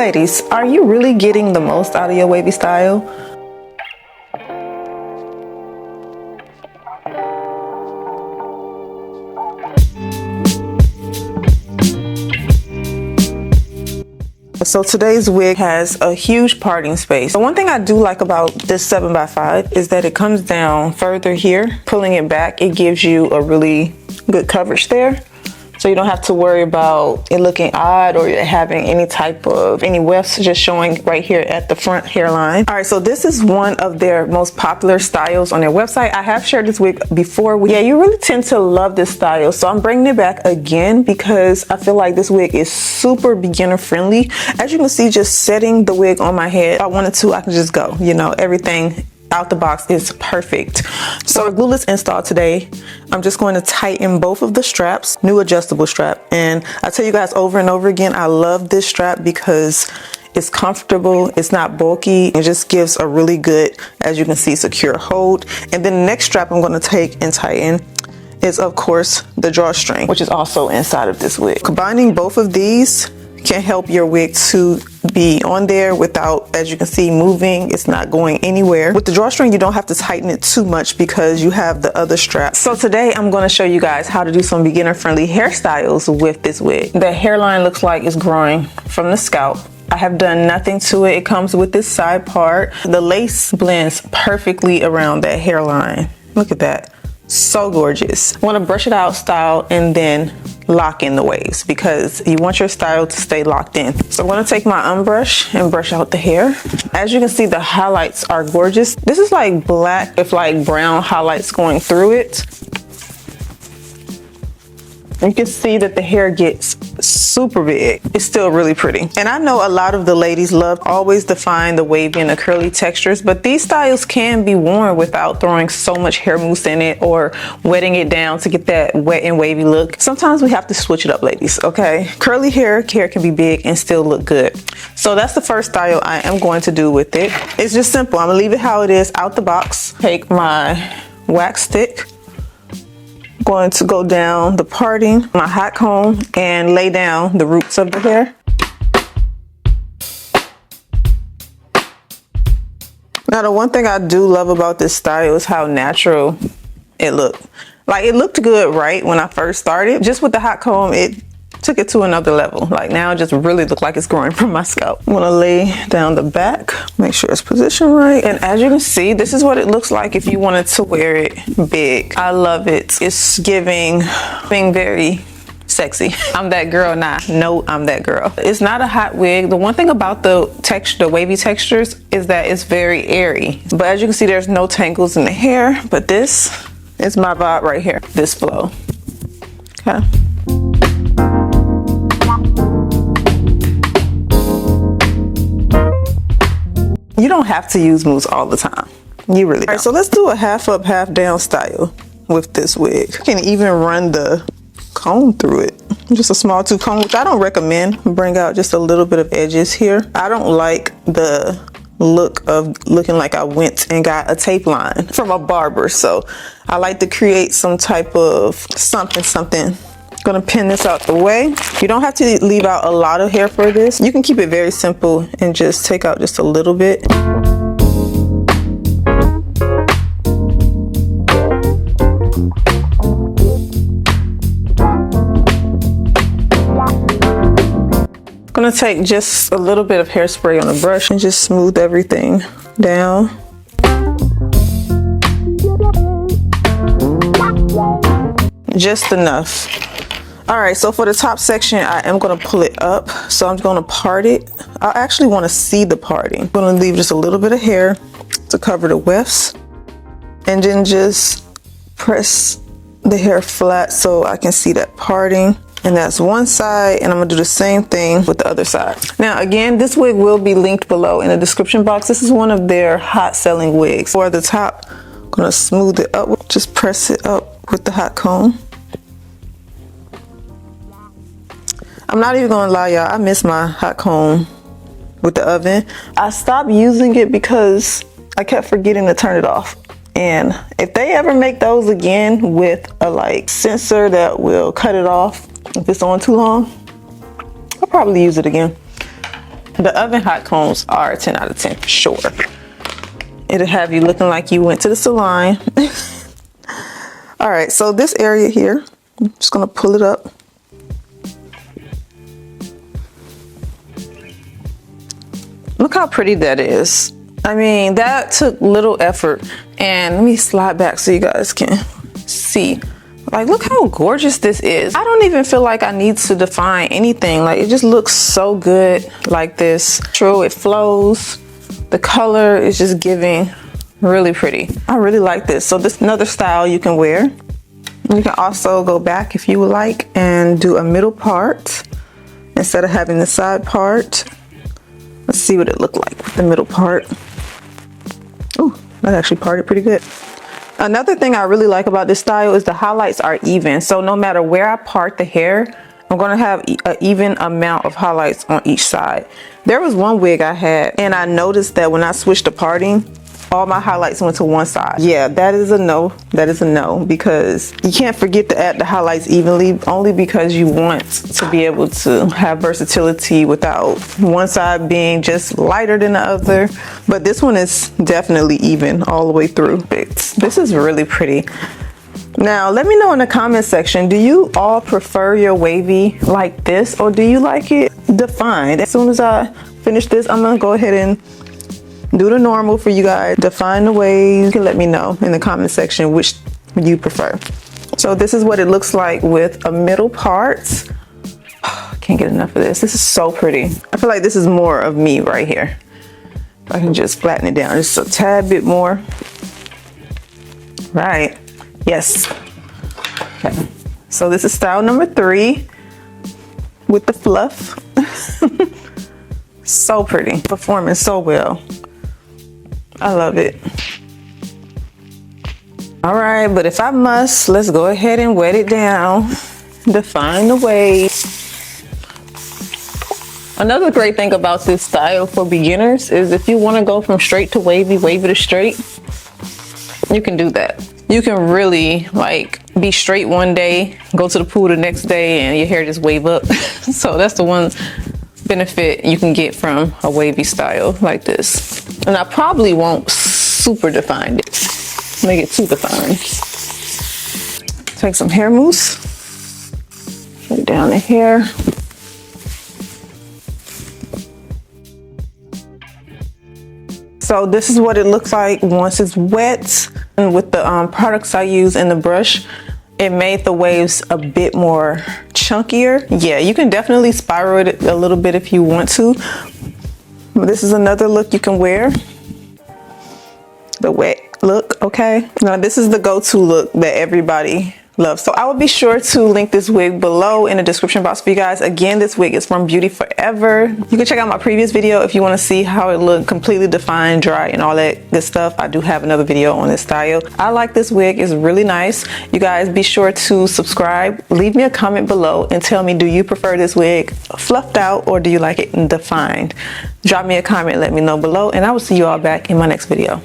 Ladies, are you really getting the most out of your wavy style? So today's wig has a huge parting space. The one thing I do like about this 7x5 is that it comes down further here. Pulling it back, it gives you a really good coverage there. So you don't have to worry about it looking odd or having any wefts just showing right here at the front hairline. All right, so this is one of their most popular styles on their website. I have shared this wig before. Yeah, you really tend to love this style. So I'm bringing it back again because I feel like this wig is super beginner friendly. As you can see, just setting the wig on my head, if I wanted to, I can just go, you know, everything out the box is perfect. So a glueless install today. I'm just going to tighten both of the straps, new adjustable strap. And I tell you guys over and over again, I love this strap because it's comfortable, it's not bulky, it just gives a really good, as you can see, secure hold. And then the next strap I'm going to take and tighten is, of course, the drawstring, which is also inside of this wig. Combining both of these can help your wig to be on there without, as you can see, moving. It's not going anywhere. With the drawstring, you don't have to tighten it too much because you have the other strap. So today I'm going to show you guys how to do some beginner friendly hairstyles with this wig. The hairline looks like it's growing from the scalp. I have done nothing to it. It comes with this side part. The lace blends perfectly around that hairline. Look at that. So gorgeous. I want to brush it out style and then lock in the waves because you want your style to stay locked in. So I'm going to take my unbrush and brush out the hair. As you can see, the highlights are gorgeous. This is like black with like brown highlights going through it. You can see that the hair gets super big. It's still really pretty. And I know a lot of the ladies love always define the wavy and the curly textures, but these styles can be worn without throwing so much hair mousse in it or wetting it down to get that wet and wavy look. Sometimes we have to switch it up, ladies, okay? Curly hair can be big and still look good. So that's the first style I am going to do with it. It's just simple. I'm gonna leave it how it is out the box. Take my wax stick. Going to go down the parting, my hot comb, and lay down the roots of the hair. Now, the one thing I do love about this style is how natural it looked. Like, it looked good right when I first started. Just with the hot comb, it took it to another level. Like, now it just really looked like it's growing from my scalp. I'm gonna lay down the back, make sure it's positioned right. And as you can see, this is what it looks like if you wanted to wear it big. I love it. It's giving being very sexy. I'm that girl now. No, I'm that girl. It's not a hot wig. The one thing about the texture, the wavy textures, is that it's very airy. But as you can see, there's no tangles in the hair. But this is my vibe right here. This flow. Okay. You don't have to use mousse all the time. You really don't. All right, so let's do a half up, half down style with this wig. You can even run the comb through it. Just a small tooth comb, which I don't recommend. Bring out just a little bit of edges here. I don't like the look of looking like I went and got a tape line from a barber. So I like to create some type of something. Gonna pin this out the way. You don't have to leave out a lot of hair for this. You can keep it very simple and just take out just a little bit. Gonna take just a little bit of hairspray on the brush and just smooth everything down. Just enough. All right, so for the top section, I am gonna pull it up. So I'm gonna part it. I actually wanna see the parting. I'm gonna leave just a little bit of hair to cover the wefts. And then just press the hair flat so I can see that parting. And that's one side, and I'm gonna do the same thing with the other side. Now, again, this wig will be linked below in the description box. This is one of their hot selling wigs. For the top, I'm gonna smooth it up. Just press it up with the hot comb. I'm not even gonna lie, y'all, I miss my hot comb with the oven. I stopped using it because I kept forgetting to turn it off. And if they ever make those again with a like sensor that will cut it off if it's on too long, I'll probably use it again. The oven hot combs are a 10 out of 10 for sure. It'll have you looking like you went to the salon. All right, so this area here, I'm just gonna pull it up. Look how pretty that is. I mean, that took little effort. And let me slide back so you guys can see. Like, look how gorgeous this is. I don't even feel like I need to define anything. Like, it just looks so good like this. True, it flows. The color is just giving really pretty. I really like this. So this is another style you can wear. You can also go back if you would like and do a middle part instead of having the side part. Let's see what it looked like with the middle part. Ooh, that actually parted pretty good. Another thing I really like about this style is the highlights are even. So no matter where I part the hair, I'm gonna have an even amount of highlights on each side. There was one wig I had and I noticed that when I switched the parting, all my highlights went to one side. Yeah, that is a no. That is a no, because you can't forget to add the highlights evenly, only because you want to be able to have versatility without one side being just lighter than the other. But this one is definitely even all the way through. This is really pretty. Now, let me know in the comment section, do you all prefer your wavy like this, or do you like it defined? As soon as I finish this, I'm gonna go ahead and do the normal for you guys. Define the waves. You can let me know in the comment section which you prefer. So this is what it looks like with a middle part. Can't get enough of this. This is so pretty. I feel like this is more of me right here. If I can just flatten it down just a tad bit more. Right. Yes. Okay. So this is style number 3 with the fluff. So pretty. Performing so well. I love it. All right, but if I must, let's go ahead and wet it down. Define the wave. Another great thing about this style for beginners is if you want to go from straight to wavy, wavy to straight, you can do that. You can really like be straight one day, go to the pool the next day, and your hair just wave up. So that's the one benefit you can get from a wavy style like this. And I probably won't super define it, make it too defined. Take some hair mousse, put it down the hair. So this is what it looks like once it's wet. And with the products I use in the brush, it made the waves a bit more chunkier. Yeah, you can definitely spiral it a little bit if you want to. But this is another look you can wear. The wet look, okay? Now this is the go-to look that everybody loves. So I will be sure to link this wig below in the description box for you guys. Again, this wig is from BeautyForever. You can check out my previous video if you want to see how it looked completely defined, dry, and all that good stuff. I do have another video on this style. I like this wig. It's really nice. You guys be sure to subscribe. Leave me a comment below and tell me, do you prefer this wig fluffed out or do you like it defined? Drop me a comment, let me know below, and I will see you all back in my next video.